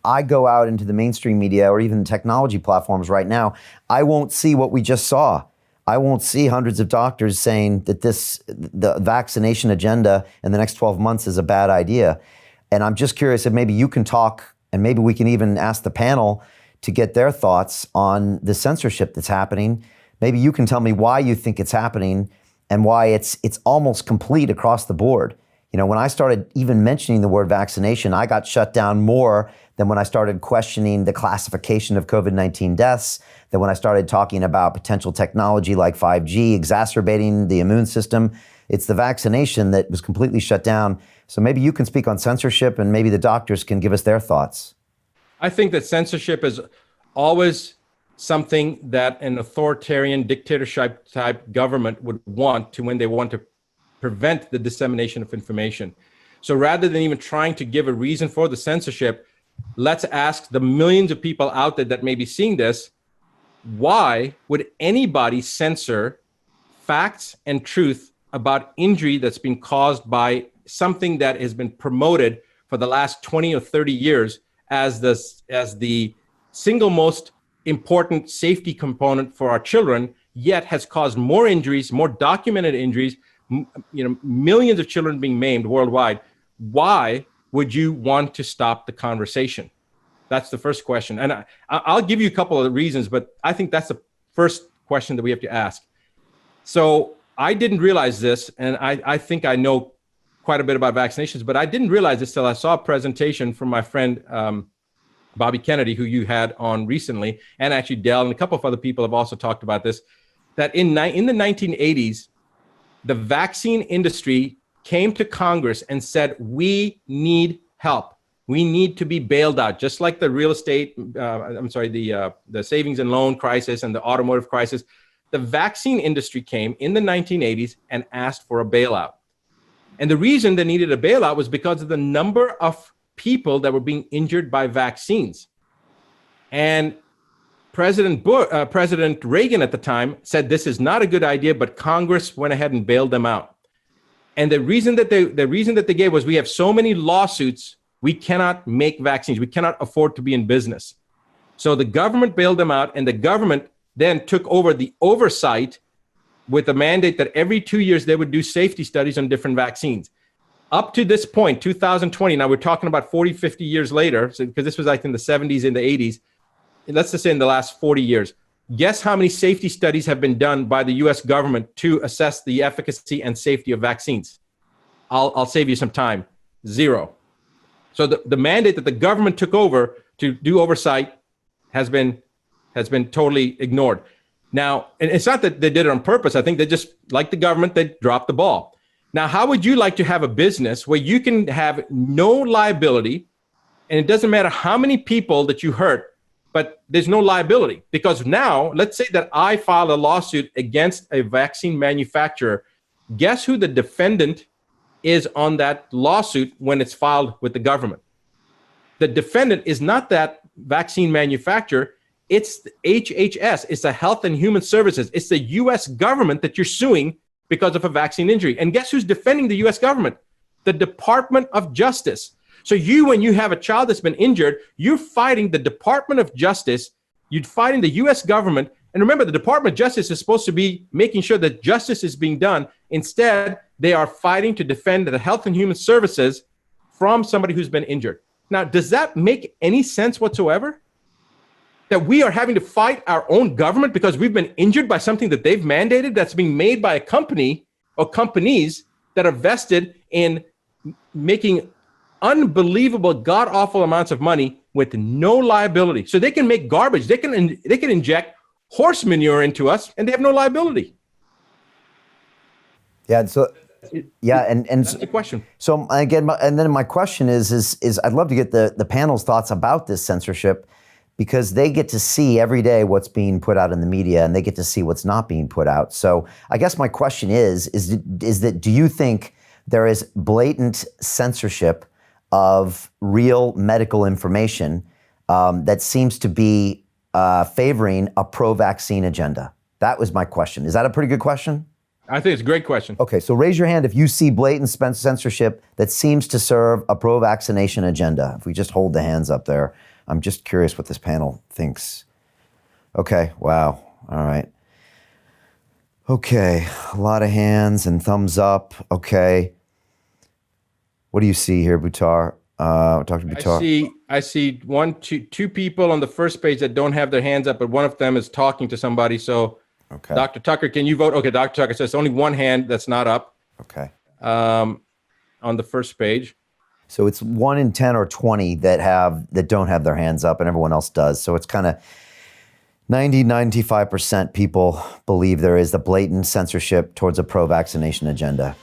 I go out into the mainstream media or even technology platforms right now, I won't see what we just saw. I won't see hundreds of doctors saying that the vaccination agenda in the next 12 months is a bad idea. And I'm just curious if maybe you can talk, and maybe we can even ask the panel to get their thoughts on the censorship that's happening. Maybe you can tell me why you think it's happening and why it's almost complete across the board. You know, when I started even mentioning the word vaccination, I got shut down more than when I started questioning the classification of COVID-19 deaths, than when I started talking about potential technology like 5G exacerbating the immune system. It's the vaccination that was completely shut down. So maybe you can speak on censorship, and maybe the doctors can give us their thoughts. I think that censorship is always something that an authoritarian dictatorship type government would want to when they want to prevent the dissemination of information. So rather than even trying to give a reason for the censorship, let's ask the millions of people out there that may be seeing this, why would anybody censor facts and truth about injury that's been caused by something that has been promoted for the last 20 or 30 years as the single most important safety component for our children, yet has caused more injuries, more documented injuries, millions of children being maimed worldwide? Why would you want to stop the conversation? That's the first question. And I'll give you a couple of reasons, but I think that's the first question that we have to ask. So I didn't realize this, and I think I know quite a bit about vaccinations, but I didn't realize this till I saw a presentation from my friend, Bobby Kennedy, who you had on recently, and actually Dell and a couple of other people have also talked about this, that in the 1980s, the vaccine industry came to Congress and said, we need help. We need to be bailed out, just like the real estate, the savings and loan crisis and the automotive crisis. The vaccine industry came in the 1980s and asked for a bailout. And the reason they needed a bailout was because of the number of people that were being injured by vaccines. And President Reagan at the time said this is not a good idea, but Congress went ahead and bailed them out. And the reason that they gave was, we have so many lawsuits, we cannot make vaccines, we cannot afford to be in business. So the government bailed them out, and the government then took over the oversight with a mandate that every 2 years they would do safety studies on different vaccines. Up to this point, 2020, now we're talking about 40, 50 years later, because this was like in the 70s and the 80s, let's just say in the last 40 years, guess how many safety studies have been done by the US government to assess the efficacy and safety of vaccines? I'll save you some time. 0. So the mandate that the government took over to do oversight has been totally ignored. Now, and it's not that they did it on purpose. I think they just, like the government, they dropped the ball. Now, how would you like to have a business where you can have no liability, and it doesn't matter how many people that you hurt, but there's no liability? Because now, let's say that I filed a lawsuit against a vaccine manufacturer. Guess who the defendant is on that lawsuit when it's filed with the government? The defendant is not that vaccine manufacturer. It's the HHS. It's the Health and Human Services. It's the US government that you're suing because of a vaccine injury. And guess who's defending the US government? The Department of Justice. So when you have a child that's been injured, you're fighting the Department of Justice, you're fighting the US government. And remember, the Department of Justice is supposed to be making sure that justice is being done. Instead, they are fighting to defend the Health and Human Services from somebody who's been injured. Now, does that make any sense whatsoever? That we are having to fight our own government because we've been injured by something that they've mandated that's being made by a company or companies that are vested in making unbelievable, god-awful amounts of money with no liability. So they can make garbage. They can inject horse manure into us, and they have no liability. Yeah. So, yeah, and that's the question. So again, and then my question is I'd love to get the panel's thoughts about this censorship, because they get to see every day what's being put out in the media, and they get to see what's not being put out. So I guess my question is that do you think there is blatant censorship of real medical information that seems to be favoring a pro-vaccine agenda? That was my question. Is that a pretty good question? I think it's a great question. Okay, so raise your hand if you see blatant censorship that seems to serve a pro-vaccination agenda. If we just hold the hands up there. I'm just curious what this panel thinks. Okay, wow, all right. Okay, a lot of hands and thumbs up. Okay. What do you see here, Buttar? Dr. Buttar. I see two people on the first page that don't have their hands up, but one of them is talking to somebody. So, Okay. Dr. Tucker, can you vote? Okay, Dr. Tucker says only one hand that's not up. Okay. On the first page. So it's 1 in 10 or 20 that don't have their hands up, and everyone else does. So it's kind of 95% people believe there is the blatant censorship towards a pro-vaccination agenda.